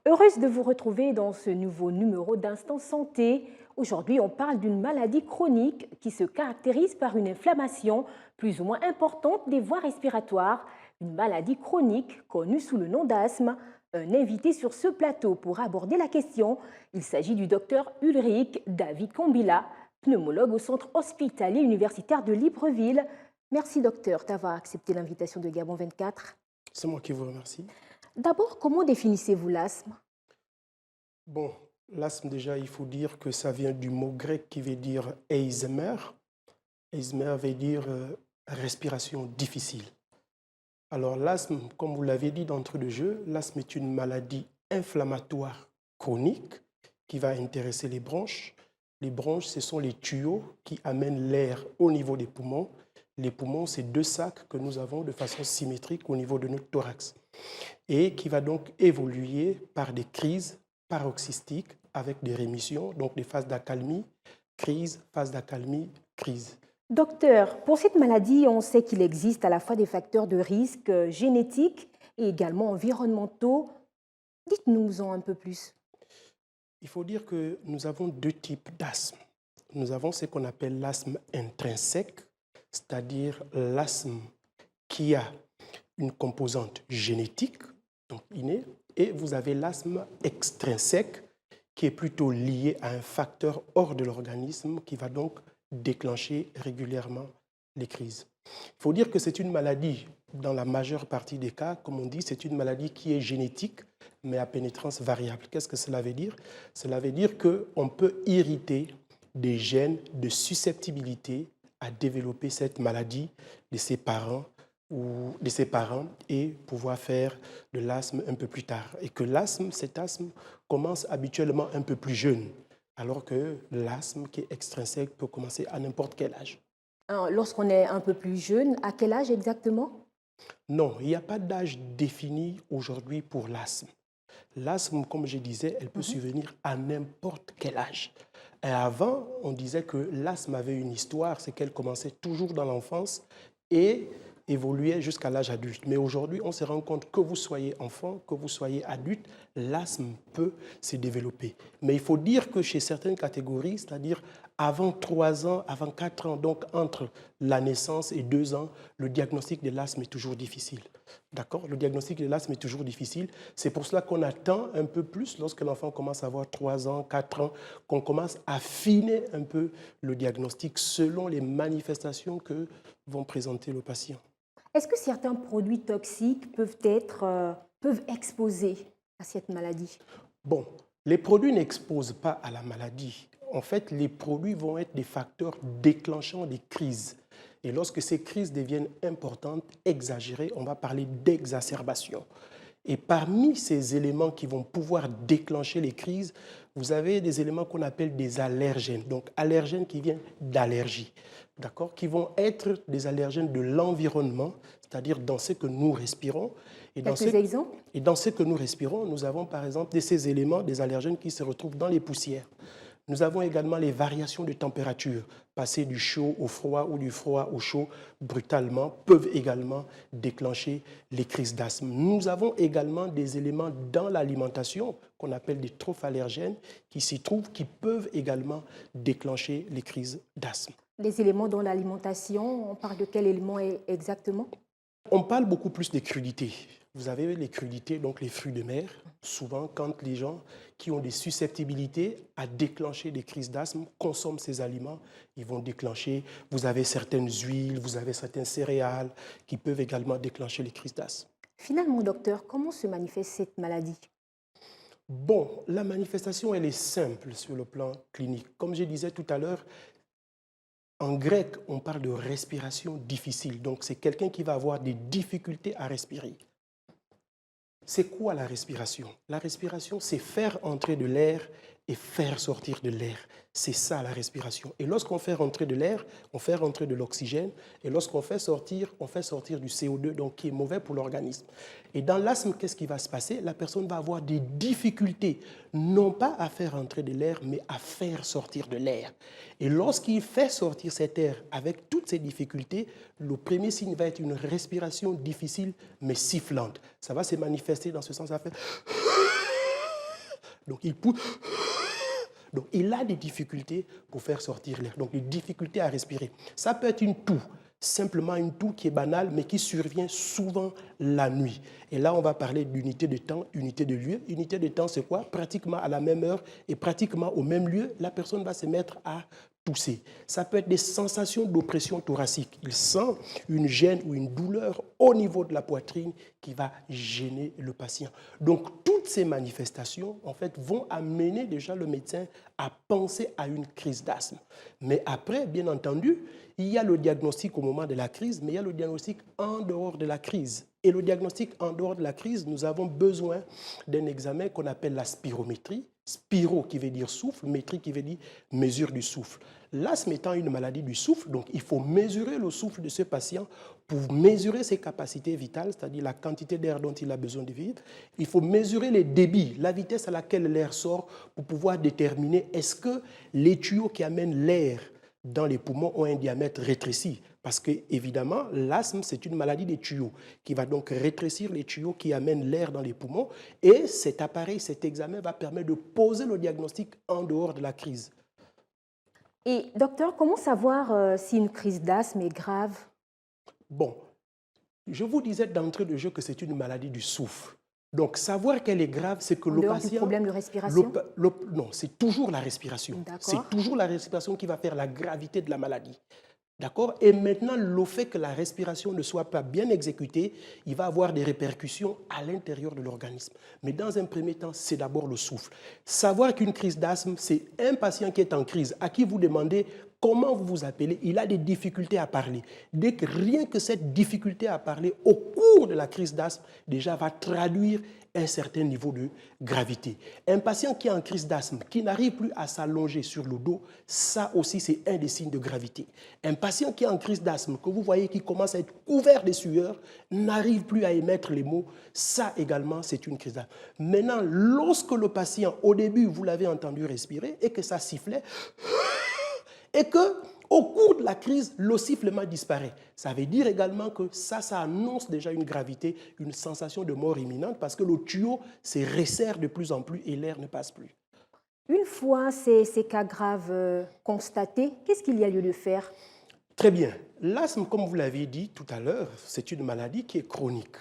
Heureuse de vous retrouver dans ce nouveau numéro d'Instant Santé. Aujourd'hui, on parle d'une maladie chronique qui se caractérise par une inflammation plus ou moins importante des voies respiratoires, une maladie chronique connue sous le nom d'asthme. Un invité sur ce plateau pour aborder la question, il s'agit du docteur Ulrich David Kombila, pneumologue au centre hospitalier universitaire de Libreville. Merci docteur d'avoir accepté l'invitation de Gabon 24. C'est moi qui vous remercie. D'abord, comment définissez-vous l'asthme? Bon, l'asthme, déjà, il faut dire que ça vient du mot grec qui veut dire eismer. Eismer veut dire respiration difficile. Alors, l'asthme, comme vous l'avez dit d'entrée de jeu, l'asthme est une maladie inflammatoire chronique qui va intéresser les bronches. Les bronches, ce sont les tuyaux qui amènent l'air au niveau des poumons. Les poumons, c'est deux sacs que nous avons de façon symétrique au niveau de notre thorax et qui va donc évoluer par des crises paroxystiques avec des rémissions, donc des phases d'accalmie, crise, phase d'accalmie, crise. Docteur, pour cette maladie, on sait qu'il existe à la fois des facteurs de risque génétiques et également environnementaux. Dites-nous-en un peu plus. Il faut dire que nous avons deux types d'asthme. Nous avons ce qu'on appelle l'asthme intrinsèque, c'est-à-dire l'asthme qui a une composante génétique, donc innée, et vous avez l'asthme extrinsèque qui est plutôt lié à un facteur hors de l'organisme qui va donc déclencher régulièrement les crises. Il faut dire que c'est une maladie, dans la majeure partie des cas, comme on dit, c'est une maladie qui est génétique, mais à pénétrance variable. Qu'est-ce que cela veut dire? Cela veut dire qu'on peut irriter des gènes de susceptibilité à développer cette maladie de ses parents et pouvoir faire de l'asthme un peu plus tard. Et que cet asthme commence habituellement un peu plus jeune, alors que l'asthme qui est extrinsèque peut commencer à n'importe quel âge. Lorsqu'on est un peu plus jeune, à quel âge exactement? Non, il n'y a pas d'âge défini aujourd'hui pour l'asthme. L'asthme, comme je disais, elle peut survenir à n'importe quel âge. Et avant, on disait que l'asthme avait une histoire, c'est qu'elle commençait toujours dans l'enfance et évoluait jusqu'à l'âge adulte. Mais aujourd'hui, on se rend compte que vous soyez enfant, que vous soyez adulte, l'asthme peut se développer. Mais il faut dire que chez certaines catégories, c'est-à-dire avant 3 ans, avant 4 ans, donc entre la naissance et 2 ans, le diagnostic de l'asthme est toujours difficile. D'accord? Le diagnostic de l'asthme est toujours difficile. C'est pour cela qu'on attend un peu plus lorsque l'enfant commence à avoir 3 ans, 4 ans, qu'on commence à affiner un peu le diagnostic selon les manifestations que vont présenter le patient. Est-ce que certains produits toxiques peuvent exposer à cette maladie? Bon, les produits n'exposent pas à la maladie. En fait, les produits vont être des facteurs déclenchants des crises. Et lorsque ces crises deviennent importantes, exagérées, on va parler d'exacerbation. Et parmi ces éléments qui vont pouvoir déclencher les crises, vous avez des éléments qu'on appelle des allergènes. Donc, allergènes qui viennent d'allergies, d'accord, qui vont être des allergènes de l'environnement, c'est-à-dire dans ce que nous respirons. Quelques exemples? Et dans ce que nous respirons, nous avons par exemple de ces éléments, des allergènes qui se retrouvent dans les poussières. Nous avons également les variations de température. Passer du chaud au froid ou du froid au chaud brutalement peuvent également déclencher les crises d'asthme. Nous avons également des éléments dans l'alimentation qu'on appelle des trophallérgènes qui s'y trouvent, qui peuvent également déclencher les crises d'asthme. Les éléments dans l'alimentation, on parle de quels éléments exactement? On parle beaucoup plus des crudités. Vous avez les crudités, donc les fruits de mer. Souvent, quand les gens qui ont des susceptibilités à déclencher des crises d'asthme consomment ces aliments, ils vont déclencher. Vous avez certaines huiles, vous avez certaines céréales qui peuvent également déclencher les crises d'asthme. Finalement, docteur, comment se manifeste cette maladie? Bon, la manifestation, elle est simple sur le plan clinique. Comme je disais tout à l'heure, en grec, on parle de respiration difficile. Donc, c'est quelqu'un qui va avoir des difficultés à respirer. C'est quoi la respiration? La respiration, c'est faire entrer de l'air et faire sortir de l'air. C'est ça la respiration. Et lorsqu'on fait rentrer de l'air, on fait rentrer de l'oxygène. Et lorsqu'on fait sortir, on fait sortir du CO2, donc qui est mauvais pour l'organisme. Et dans l'asthme, qu'est-ce qui va se passer? La personne va avoir des difficultés, non pas à faire entrer de l'air, mais à faire sortir de l'air. Et lorsqu'il fait sortir cet air avec toutes ces difficultés, le premier signe va être une respiration difficile, mais sifflante. Ça va se manifester dans ce sens, ça fait Donc, il pousse. Donc, il a des difficultés pour faire sortir l'air, donc des difficultés à respirer. Ça peut être une toux, simplement une toux qui est banale, mais qui survient souvent la nuit. Et là, on va parler d'unité de temps, unité de lieu. Unité de temps, c'est quoi? Pratiquement à la même heure et pratiquement au même lieu, la personne va se mettre à tousser. Ça peut être des sensations d'oppression thoracique. Il sent une gêne ou une douleur au niveau de la poitrine qui va gêner le patient. Donc, toutes ces manifestations, en fait, vont amener déjà le médecin à penser à une crise d'asthme. Mais après, bien entendu, il y a le diagnostic au moment de la crise, mais il y a le diagnostic en dehors de la crise. Et le diagnostic en dehors de la crise, nous avons besoin d'un examen qu'on appelle la spirométrie. Spiro qui veut dire souffle, métrie qui veut dire mesure du souffle. L'asthme étant une maladie du souffle, donc il faut mesurer le souffle de ce patient pour mesurer ses capacités vitales, c'est-à-dire la quantité d'air dont il a besoin de vivre. Il faut mesurer les débits, la vitesse à laquelle l'air sort pour pouvoir déterminer est-ce que les tuyaux qui amènent l'air dans les poumons ont un diamètre rétréci. Parce que, évidemment, l'asthme, c'est une maladie des tuyaux qui va donc rétrécir les tuyaux qui amènent l'air dans les poumons. Et cet appareil, cet examen va permettre de poser le diagnostic en dehors de la crise. Et docteur, comment savoir si une crise d'asthme est grave? Bon, je vous disais d'entrée de jeu que c'est une maladie du souffle. Donc, savoir qu'elle est grave, c'est que En le dehors patient... du problème de respiration? Non, c'est toujours la respiration. C'est D'accord. toujours la respiration qui va faire la gravité de la maladie. D'accord? Et maintenant, le fait que la respiration ne soit pas bien exécutée, il va avoir des répercussions à l'intérieur de l'organisme. Mais dans un premier temps, c'est d'abord le souffle. Savoir qu'une crise d'asthme, c'est un patient qui est en crise, à qui vous demandez comment vous vous appelez, il a des difficultés à parler. Dès que rien que cette difficulté à parler au cours de la crise d'asthme, déjà va traduire un certain niveau de gravité. Un patient qui est en crise d'asthme, qui n'arrive plus à s'allonger sur le dos, ça aussi c'est un des signes de gravité. Un patient qui est en crise d'asthme, que vous voyez qui commence à être couvert de sueur, n'arrive plus à émettre les mots, ça également c'est une crise d'asthme. Maintenant, lorsque le patient, au début, vous l'avez entendu respirer et que ça sifflait, et qu'au cours de la crise, le sifflement disparaît. Ça veut dire également que ça annonce déjà une gravité, une sensation de mort imminente parce que le tuyau se resserre de plus en plus et l'air ne passe plus. Une fois ces cas graves constatés, qu'est-ce qu'il y a lieu de faire? Très bien. L'asthme, comme vous l'avez dit tout à l'heure, c'est une maladie qui est chronique.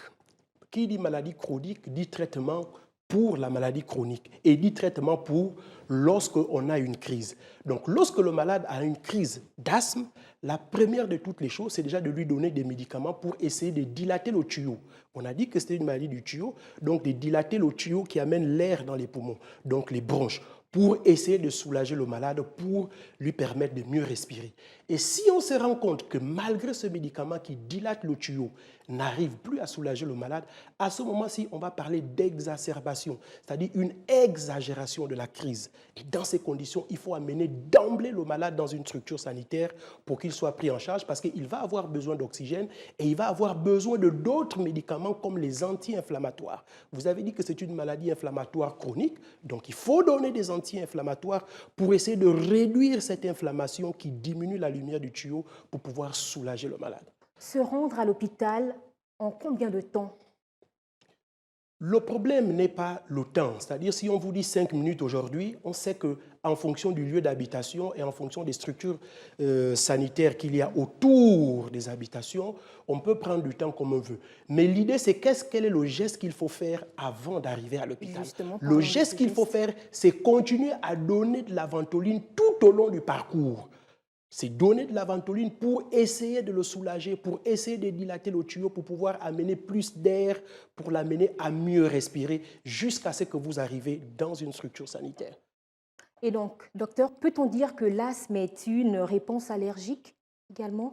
Qui dit maladie chronique dit traitement pour la maladie chronique et dit traitement pour lorsqu'on a une crise. Donc, lorsque le malade a une crise d'asthme, la première de toutes les choses, c'est déjà de lui donner des médicaments pour essayer de dilater le tuyau. On a dit que c'était une maladie du tuyau, donc de dilater le tuyau qui amène l'air dans les poumons, donc les bronches, pour essayer de soulager le malade, pour lui permettre de mieux respirer. Et si on se rend compte que malgré ce médicament qui dilate le tuyau, n'arrive plus à soulager le malade, à ce moment-ci, on va parler d'exacerbation, c'est-à-dire une exagération de la crise. Et dans ces conditions, il faut amener d'emblée le malade dans une structure sanitaire pour qu'il soit pris en charge parce qu'il va avoir besoin d'oxygène et il va avoir besoin de d'autres médicaments comme les anti-inflammatoires. Vous avez dit que c'est une maladie inflammatoire chronique, donc il faut donner des anti-inflammatoires pour essayer de réduire cette inflammation qui diminue la lumière du tuyau pour pouvoir soulager le malade. Se rendre à l'hôpital en combien de temps? Le problème n'est pas le temps. C'est-à-dire, si on vous dit 5 minutes aujourd'hui, on sait qu'en fonction du lieu d'habitation et en fonction des structures sanitaires qu'il y a autour des habitations, on peut prendre du temps comme on veut. Mais l'idée, c'est quel est le geste qu'il faut faire avant d'arriver à l'hôpital. Le geste qu'il faut faire, c'est continuer à donner de la ventoline tout au long du parcours. C'est donner de la ventoline pour essayer de le soulager, pour essayer de dilater le tuyau, pour pouvoir amener plus d'air, pour l'amener à mieux respirer, jusqu'à ce que vous arrivez dans une structure sanitaire. Et donc, docteur, peut-on dire que l'asthme est une réponse allergique également?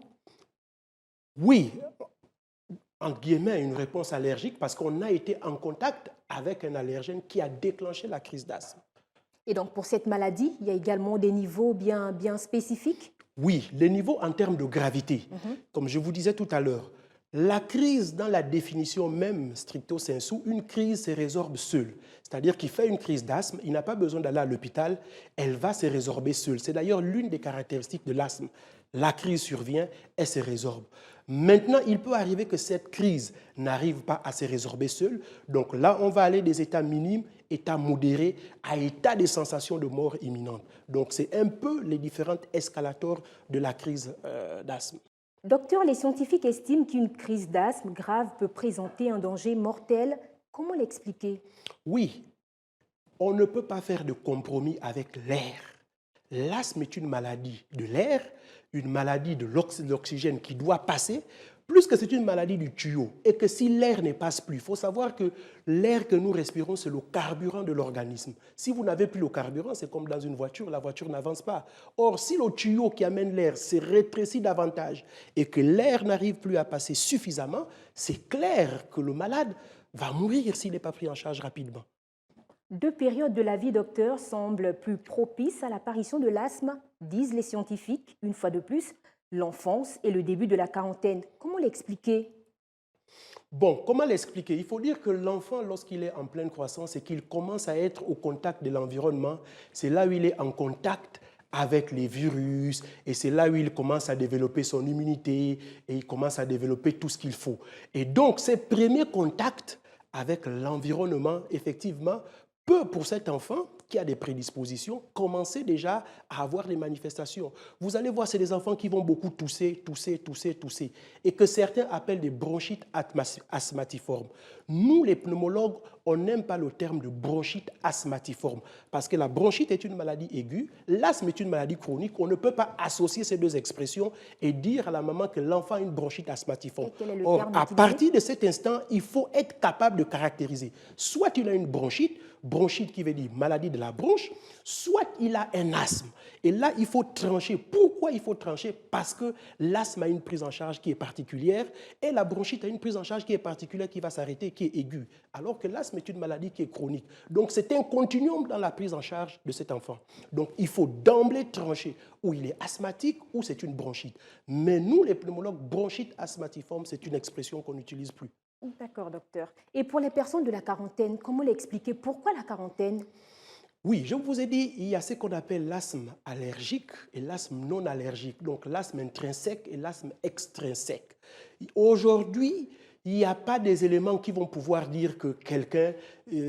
Oui, entre guillemets, une réponse allergique, parce qu'on a été en contact avec un allergène qui a déclenché la crise d'asthme. Et donc, pour cette maladie, il y a également des niveaux bien spécifiques? Oui, les niveaux en termes de gravité. Comme je vous disais tout à l'heure, la crise, dans la définition même stricto sensu, une crise se résorbe seule. C'est-à-dire qu'il fait une crise d'asthme, il n'a pas besoin d'aller à l'hôpital, elle va se résorber seule. C'est d'ailleurs l'une des caractéristiques de l'asthme. La crise survient, elle se résorbe. Maintenant, il peut arriver que cette crise n'arrive pas à se résorber seule. Donc là, on va aller des états minimes état modéré à état de sensation de mort imminente. Donc, c'est un peu les différents escalators de la crise d'asthme. Docteur, les scientifiques estiment qu'une crise d'asthme grave peut présenter un danger mortel. Comment l'expliquer? Oui, on ne peut pas faire de compromis avec l'air. L'asthme est une maladie de l'air, une maladie de l'oxygène qui doit passer, plus que c'est une maladie du tuyau. Et que si l'air ne passe plus, il faut savoir que l'air que nous respirons, c'est le carburant de l'organisme. Si vous n'avez plus le carburant, c'est comme dans une voiture, la voiture n'avance pas. Or, si le tuyau qui amène l'air se rétrécit davantage et que l'air n'arrive plus à passer suffisamment, c'est clair que le malade va mourir s'il n'est pas pris en charge rapidement. Deux périodes de la vie, docteur, semblent plus propices à l'apparition de l'asthme, disent les scientifiques, une fois de plus, l'enfance et le début de la quarantaine. Comment l'expliquer? Bon, comment l'expliquer? Il faut dire que l'enfant, lorsqu'il est en pleine croissance et qu'il commence à être au contact de l'environnement, c'est là où il est en contact avec les virus et c'est là où il commence à développer son immunité et il commence à développer tout ce qu'il faut. Et donc, ces premiers contacts avec l'environnement, effectivement, peut, pour cet enfant qui a des prédispositions, commencer déjà à avoir des manifestations. Vous allez voir, c'est des enfants qui vont beaucoup tousser, tousser, tousser, tousser, et que certains appellent des bronchites asthmatiformes. Nous, les pneumologues, on n'aime pas le terme de bronchite asthmatiforme, parce que la bronchite est une maladie aiguë, l'asthme est une maladie chronique, on ne peut pas associer ces deux expressions et dire à la maman que l'enfant a une bronchite asthmatiforme. Or, à partir de cet instant, il faut être capable de caractériser. Soit il a une bronchite, bronchite qui veut dire maladie de la bronche, soit il a un asthme. Et là, il faut trancher. Pourquoi il faut trancher? Parce que l'asthme a une prise en charge qui est particulière et la bronchite a une prise en charge qui est particulière, qui va s'arrêter, qui est aiguë. Alors que l'asthme est une maladie qui est chronique. Donc, c'est un continuum dans la prise en charge de cet enfant. Donc, il faut d'emblée trancher où il est asthmatique ou c'est une bronchite. Mais nous, les pneumologues, bronchite asthmatiforme, c'est une expression qu'on n'utilise plus. D'accord, docteur. Et pour les personnes de la quarantaine, comment l'expliquer? Pourquoi la quarantaine? Oui, je vous ai dit, il y a ce qu'on appelle l'asthme allergique et l'asthme non allergique. Donc l'asthme intrinsèque et l'asthme extrinsèque. Aujourd'hui, il n'y a pas des éléments qui vont pouvoir dire que quelqu'un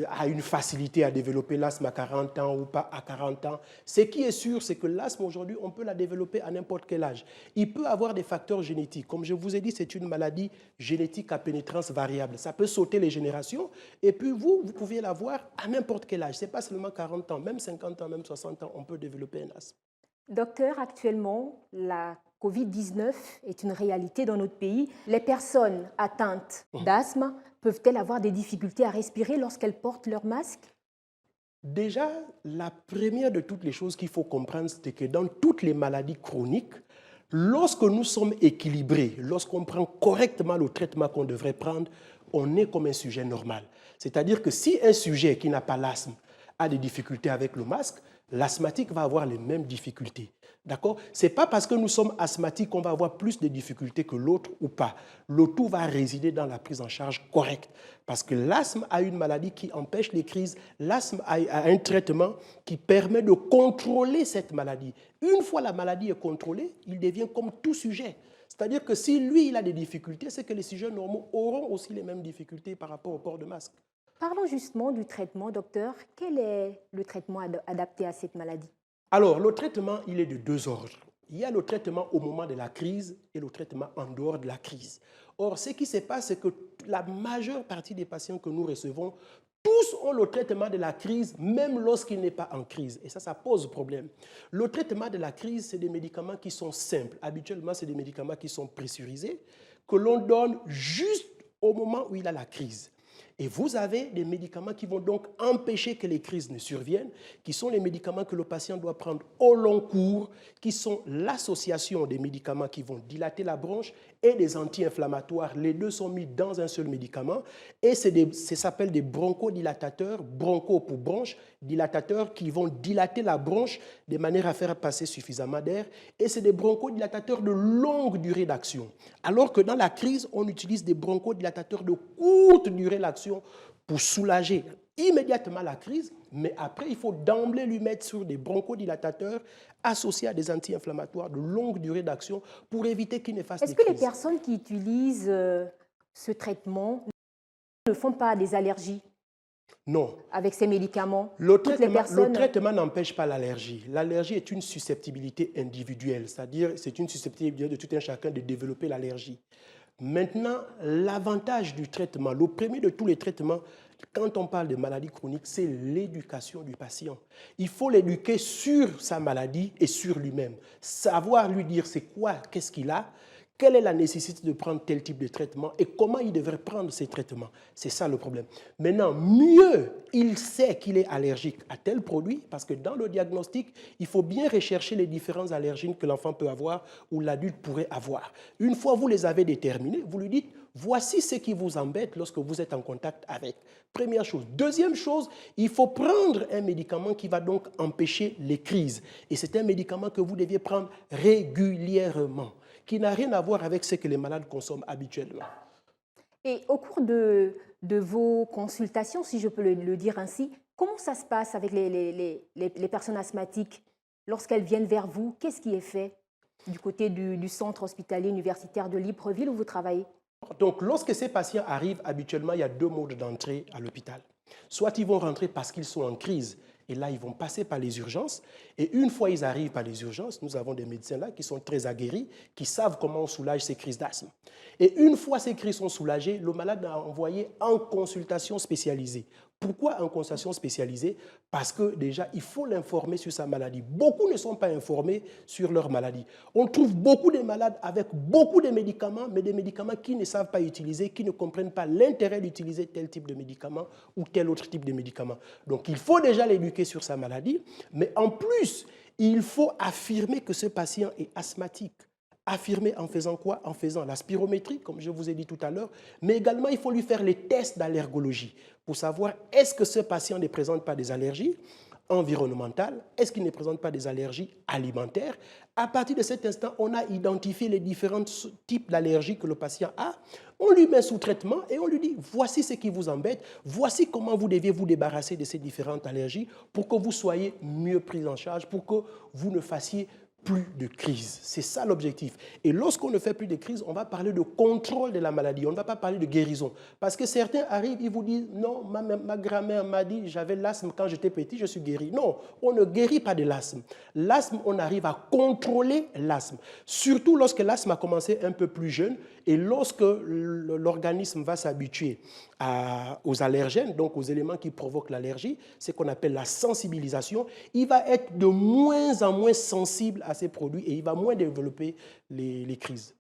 a une facilité à développer l'asthme à 40 ans ou pas à 40 ans. Ce qui est sûr, c'est que l'asthme aujourd'hui, on peut la développer à n'importe quel âge. Il peut avoir des facteurs génétiques. Comme je vous ai dit, c'est une maladie génétique à pénétrance variable. Ça peut sauter les générations et puis vous pouvez l'avoir à n'importe quel âge. Ce n'est pas seulement 40 ans, même 50 ans, même 60 ans, on peut développer un asthme. Docteur, actuellement, la Covid-19 est une réalité dans notre pays. Les personnes atteintes d'asthme peuvent-elles avoir des difficultés à respirer lorsqu'elles portent leur masque? Déjà, la première de toutes les choses qu'il faut comprendre, c'est que dans toutes les maladies chroniques, lorsque nous sommes équilibrés, lorsqu'on prend correctement le traitement qu'on devrait prendre, on est comme un sujet normal. C'est-à-dire que si un sujet qui n'a pas l'asthme a des difficultés avec le masque, l'asthmatique va avoir les mêmes difficultés. D'accord? Ce n'est pas parce que nous sommes asthmatiques qu'on va avoir plus de difficultés que l'autre ou pas. Le tout va résider dans la prise en charge correcte. Parce que l'asthme a une maladie qui empêche les crises. L'asthme a un traitement qui permet de contrôler cette maladie. Une fois la maladie est contrôlée, il devient comme tout sujet. C'est-à-dire que si lui, il a des difficultés, c'est que les sujets normaux auront aussi les mêmes difficultés par rapport au port de masque. Parlons justement du traitement, docteur. Quel est le traitement adapté à cette maladie? Alors, le traitement, il est de deux ordres. Il y a le traitement au moment de la crise et le traitement en dehors de la crise. Or, ce qui se passe, c'est que la majeure partie des patients que nous recevons, tous ont le traitement de la crise, même lorsqu'il n'est pas en crise. Et ça pose problème. Le traitement de la crise, c'est des médicaments qui sont simples. Habituellement, c'est des médicaments qui sont pressurisés, que l'on donne juste au moment où il a la crise. Et vous avez des médicaments qui vont donc empêcher que les crises ne surviennent, qui sont les médicaments que le patient doit prendre au long cours, qui sont l'association des médicaments qui vont dilater la bronche et des anti-inflammatoires. Les deux sont mis dans un seul médicament et ça s'appelle des bronchodilatateurs, broncho pour bronche, dilatateurs qui vont dilater la bronche de manière à faire passer suffisamment d'air. Et c'est des bronchodilatateurs de longue durée d'action. Alors que dans la crise, on utilise des bronchodilatateurs de courte durée d'action pour soulager immédiatement la crise, mais après, il faut d'emblée lui mettre sur des bronchodilatateurs associés à des anti-inflammatoires de longue durée d'action pour éviter qu'il ne fasse des crises. Est-ce que les personnes qui utilisent ce traitement ne font pas des allergies? Non. avec ces médicaments? Le Toutes les personnes... traitement n'empêche pas l'allergie. L'allergie est une susceptibilité individuelle, c'est-à-dire c'est une susceptibilité de tout un chacun de développer l'allergie. Maintenant, l'avantage du traitement, le premier de tous les traitements, quand on parle de maladies chroniques, c'est l'éducation du patient. Il faut l'éduquer sur sa maladie et sur lui-même. Savoir lui dire c'est quoi, qu'est-ce qu'il a, quelle est la nécessité de prendre tel type de traitement et comment il devrait prendre ces traitements. C'est ça le problème. Maintenant, mieux il sait qu'il est allergique à tel produit, parce que dans le diagnostic, il faut bien rechercher les différents allergènes que l'enfant peut avoir ou l'adulte pourrait avoir. Une fois vous les avez déterminés, vous lui dites, voici ce qui vous embête lorsque vous êtes en contact avec. Première chose. Deuxième chose, il faut prendre un médicament qui va donc empêcher les crises. Et c'est un médicament que vous deviez prendre régulièrement, qui n'a rien à voir avec ce que les malades consomment habituellement. Et au cours de vos consultations, si je peux le dire ainsi, comment ça se passe avec les personnes asthmatiques lorsqu'elles viennent vers vous? Qu'est-ce qui est fait du côté du centre hospitalier universitaire de Libreville où vous travaillez? Donc, lorsque ces patients arrivent, habituellement, il y a deux modes d'entrée à l'hôpital. Soit ils vont rentrer parce qu'ils sont en crise, et là, ils vont passer par les urgences. Et une fois ils arrivent par les urgences, nous avons des médecins là qui sont très aguerris, qui savent comment on soulage ces crises d'asthme. Et une fois ces crises sont soulagées, le malade est envoyé en consultation spécialisée. Pourquoi en consultation spécialisée? Parce que déjà, il faut l'informer sur sa maladie. Beaucoup ne sont pas informés sur leur maladie. On trouve beaucoup de malades avec beaucoup de médicaments, mais des médicaments qu'ils ne savent pas utiliser, qui ne comprennent pas l'intérêt d'utiliser tel type de médicament ou tel autre type de médicament. Donc, il faut déjà l'éduquer sur sa maladie, mais en plus, il faut affirmer que ce patient est asthmatique. Affirmer en faisant quoi? En faisant la spirométrie, comme je vous ai dit tout à l'heure, mais également il faut lui faire les tests d'allergologie pour savoir est-ce que ce patient ne présente pas des allergies environnementales, est-ce qu'il ne présente pas des allergies alimentaires. À partir de cet instant, on a identifié les différents types d'allergies que le patient a, on lui met sous traitement et on lui dit voici ce qui vous embête, voici comment vous deviez vous débarrasser de ces différentes allergies pour que vous soyez mieux pris en charge, pour que vous ne fassiez plus de crise. C'est ça l'objectif. Et lorsqu'on ne fait plus de crise, on va parler de contrôle de la maladie. On ne va pas parler de guérison. Parce que certains arrivent, ils vous disent, non, ma grand-mère m'a dit, j'avais l'asthme quand j'étais petit, je suis guéri. Non, on ne guérit pas de l'asthme. L'asthme, on arrive à contrôler l'asthme. Surtout lorsque l'asthme a commencé un peu plus jeune et lorsque l'organisme va s'habituer aux allergènes, donc aux éléments qui provoquent l'allergie, ce qu'on appelle la sensibilisation, il va être de moins en moins sensible à ces produits et il va moins développer les crises.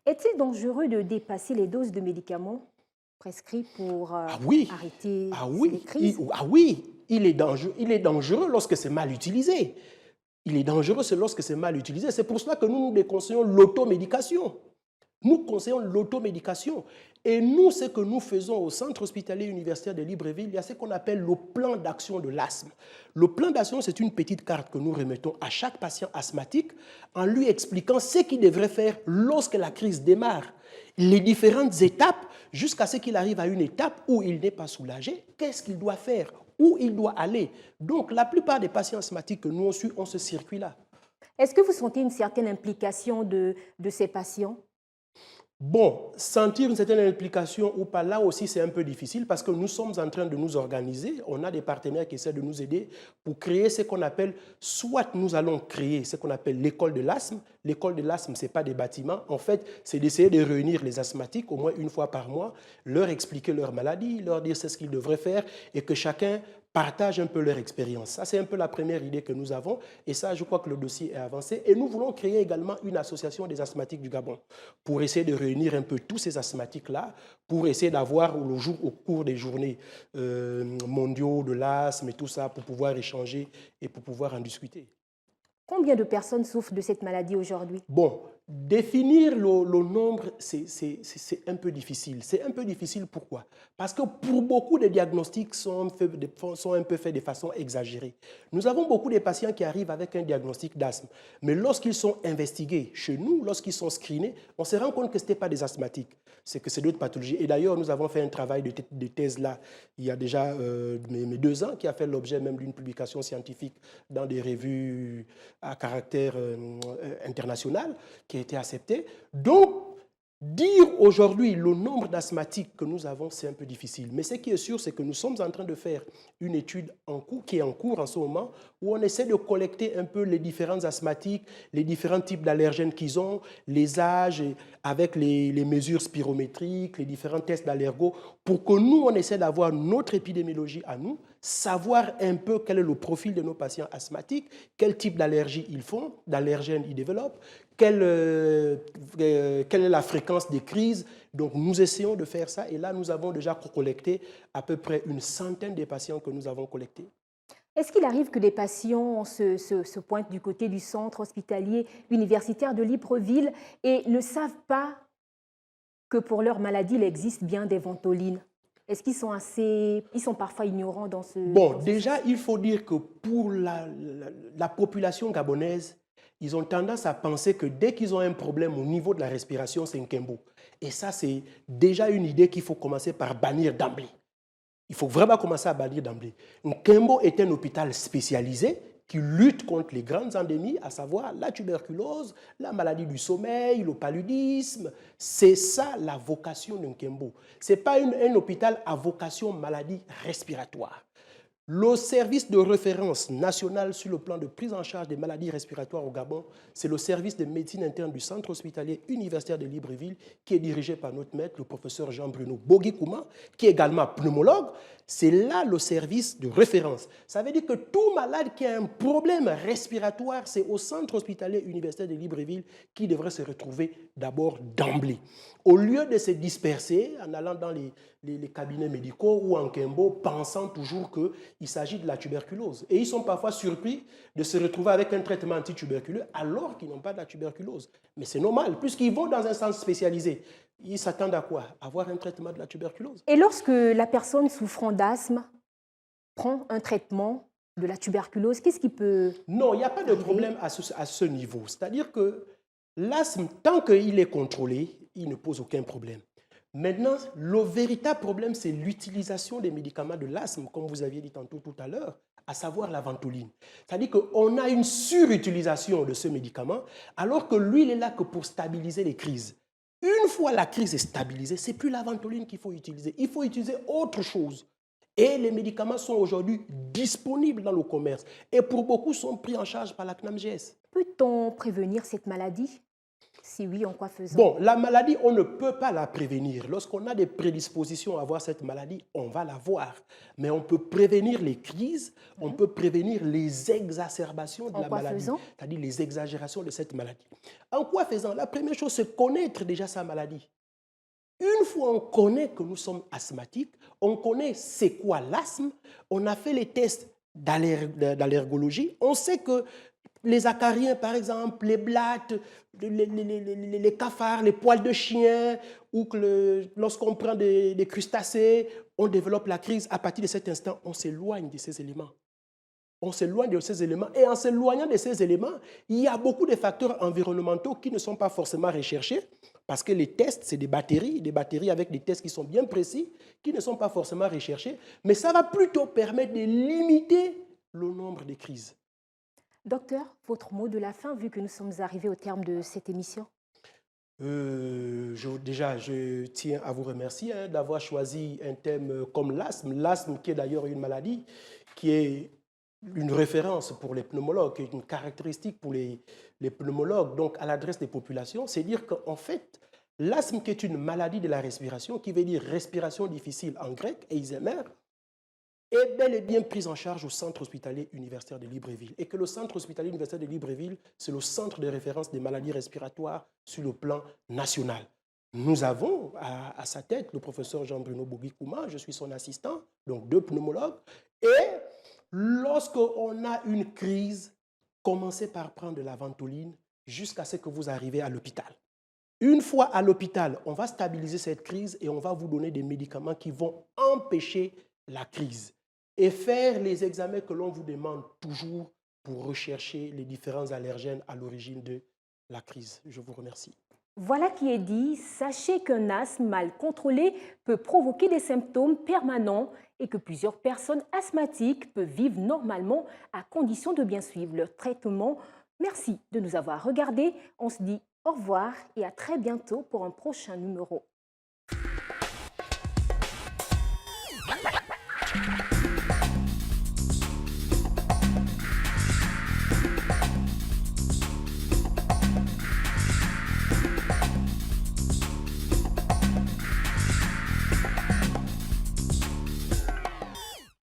Est-il dangereux de dépasser les doses de médicaments prescrits pour arrêter les crises? Oui, il est dangereux lorsque c'est mal utilisé. Il est dangereux lorsque c'est mal utilisé. C'est pour cela que nous déconseillons l'automédication. Nous conseillons l'automédication. Et nous, ce que nous faisons au Centre hospitalier universitaire de Libreville, il y a ce qu'on appelle le plan d'action de l'asthme. Le plan d'action, c'est une petite carte que nous remettons à chaque patient asthmatique en lui expliquant ce qu'il devrait faire lorsque la crise démarre. Les différentes étapes jusqu'à ce qu'il arrive à une étape où il n'est pas soulagé. Qu'est-ce qu'il doit faire? Où il doit aller? Donc, la plupart des patients asthmatiques que nous on suit ont ce circuit-là. Est-ce que vous sentez une certaine implication de ces patients? Bon, sentir une certaine implication ou pas, là aussi c'est un peu difficile parce que nous sommes en train de nous organiser. On a des partenaires qui essaient de nous aider pour créer ce qu'on appelle, soit nous allons créer ce qu'on appelle l'école de l'asthme. L'école de l'asthme, ce n'est pas des bâtiments. En fait, c'est d'essayer de réunir les asthmatiques au moins une fois par mois, leur expliquer leur maladie, leur dire ce qu'ils devraient faire et que chacun partagent un peu leur expérience. Ça, c'est un peu la première idée que nous avons. Et ça, je crois que le dossier est avancé. Et nous voulons créer également une association des asthmatiques du Gabon pour essayer de réunir un peu tous ces asthmatiques-là, pour essayer d'avoir au cours des journées mondiaux de l'asthme et tout ça, pour pouvoir échanger et pour pouvoir en discuter. Combien de personnes souffrent de cette maladie aujourd'hui? Bon, définir le nombre, c'est un peu difficile. C'est un peu difficile pourquoi? Parce que pour beaucoup, les diagnostics sont un peu faits de façon exagérée. Nous avons beaucoup de patients qui arrivent avec un diagnostic d'asthme. Mais lorsqu'ils sont investigués chez nous, lorsqu'ils sont screenés, on se rend compte que ce n'était pas des asthmatiques, c'est que c'est d'autres pathologies. Et d'ailleurs, nous avons fait un travail de thèse là, il y a déjà mes 2 ans, qui a fait l'objet même d'une publication scientifique dans des revues à caractère international, qui a été accepté. Donc, Dire aujourd'hui le nombre d'asthmatiques que nous avons, c'est un peu difficile. Mais ce qui est sûr, c'est que nous sommes en train de faire une étude en cours, qui est en cours en ce moment, où on essaie de collecter un peu les différents asthmatiques, les différents types d'allergènes qu'ils ont, les âges, avec les mesures spirométriques, les différents tests d'allergo, pour que nous, on essaie d'avoir notre épidémiologie à nous, savoir un peu quel est le profil de nos patients asthmatiques, quel type d'allergie ils font, d'allergènes ils développent, quelle est la fréquence des crises. Donc, nous essayons de faire ça. Et là, nous avons déjà collecté à peu près une centaine de patients que nous avons collectés. Est-ce qu'il arrive que les patients se pointent du côté du centre hospitalier universitaire de Libreville et ne savent pas que pour leur maladie, il existe bien des ventolines? Est-ce qu'ils sont ils sont parfois ignorants dans Bon, dans ce déjà, sens? il faut dire que pour la population gabonaise, ils ont tendance à penser que dès qu'ils ont un problème au niveau de la respiration, c'est un Nkembo. Et ça, c'est déjà une idée qu'il faut commencer par bannir d'emblée. Il faut vraiment commencer à bannir d'emblée. Nkembo est un hôpital spécialisé qui lutte contre les grandes endémies, à savoir la tuberculose, la maladie du sommeil, le paludisme. C'est ça la vocation de Nkembo. Ce n'est pas un hôpital à vocation maladie respiratoire. Le service de référence national sur le plan de prise en charge des maladies respiratoires au Gabon, c'est le service de médecine interne du centre hospitalier universitaire de Libreville, qui est dirigé par notre maître, le professeur Jean-Bruno Bogi-Kouma, qui est également pneumologue. C'est là le service de référence. Ça veut dire que tout malade qui a un problème respiratoire, c'est au centre hospitalier universitaire de Libreville qui devrait se retrouver d'abord d'emblée. Au lieu de se disperser en allant dans les cabinets médicaux ou en Kembo, pensant toujours qu'il s'agit de la tuberculose. Et ils sont parfois surpris de se retrouver avec un traitement antituberculeux alors qu'ils n'ont pas de la tuberculose. Mais c'est normal, puisqu'ils vont dans un centre spécialisé. Ils s'attendent à quoi? Avoir un traitement de la tuberculose. Et lorsque la personne souffrant d'asthme prend un traitement de la tuberculose, qu'est-ce qui peut Non, il n'y a pas de arriver? problème à ce niveau. C'est-à-dire que l'asthme, tant qu'il est contrôlé, il ne pose aucun problème. Maintenant, le véritable problème, c'est l'utilisation des médicaments de l'asthme, comme vous aviez dit tantôt tout à l'heure, à savoir la ventoline. C'est-à-dire qu'on a une surutilisation de ce médicament, alors que lui, il est là que pour stabiliser les crises. Une fois la crise est stabilisée, ce n'est plus la ventoline qu'il faut utiliser. Il faut utiliser autre chose. Et les médicaments sont aujourd'hui disponibles dans le commerce. Et pour beaucoup, sont pris en charge par la CNAMGS. Peut-on prévenir cette maladie? Si oui, en quoi faisant? Bon, la maladie, on ne peut pas la prévenir. Lorsqu'on a des prédispositions à avoir cette maladie, on va l'avoir. Mais on peut prévenir les crises, on peut prévenir les exacerbations de En la quoi maladie, faisant? c'est-à-dire les exagérations de cette maladie. En quoi faisant? La première chose, c'est connaître déjà sa maladie. Une fois on connaît que nous sommes asthmatiques, on connaît c'est quoi l'asthme, on a fait les tests d'allergologie, on sait que les acariens, par exemple, les blattes, les cafards, les poils de chien, ou que lorsqu'on prend des crustacés, on développe la crise. À partir de cet instant, on s'éloigne de ces éléments. On s'éloigne de ces éléments. Et en s'éloignant de ces éléments, il y a beaucoup de facteurs environnementaux qui ne sont pas forcément recherchés, parce que les tests, c'est des batteries avec des tests qui sont bien précis, qui ne sont pas forcément recherchés, mais ça va plutôt permettre de limiter le nombre de crises. Docteur, votre mot de la fin, vu que nous sommes arrivés au terme de cette émission? Déjà, je tiens à vous remercier d'avoir choisi un thème comme l'asthme. L'asthme qui est d'ailleurs une maladie qui est une référence pour les pneumologues, qui est une caractéristique pour les pneumologues, donc à l'adresse des populations, c'est dire qu'en fait, l'asthme qui est une maladie de la respiration, qui veut dire respiration difficile en grec, Eisemer, est bel et bien prise en charge au centre hospitalier universitaire de Libreville. Et que le centre hospitalier universitaire de Libreville, c'est le centre de référence des maladies respiratoires sur le plan national. Nous avons à sa tête le professeur Jean-Bruno Bogi-Kouma, je suis son assistant, donc deux pneumologues. Et lorsqu'on a une crise, commencez par prendre de la ventoline jusqu'à ce que vous arrivez à l'hôpital. Une fois à l'hôpital, on va stabiliser cette crise et on va vous donner des médicaments qui vont empêcher la crise et faire les examens que l'on vous demande toujours pour rechercher les différents allergènes à l'origine de la crise. Je vous remercie. Voilà qui est dit. Sachez qu'un asthme mal contrôlé peut provoquer des symptômes permanents et que plusieurs personnes asthmatiques peuvent vivre normalement à condition de bien suivre leur traitement. Merci de nous avoir regardés. On se dit Au revoir et à très bientôt pour un prochain numéro.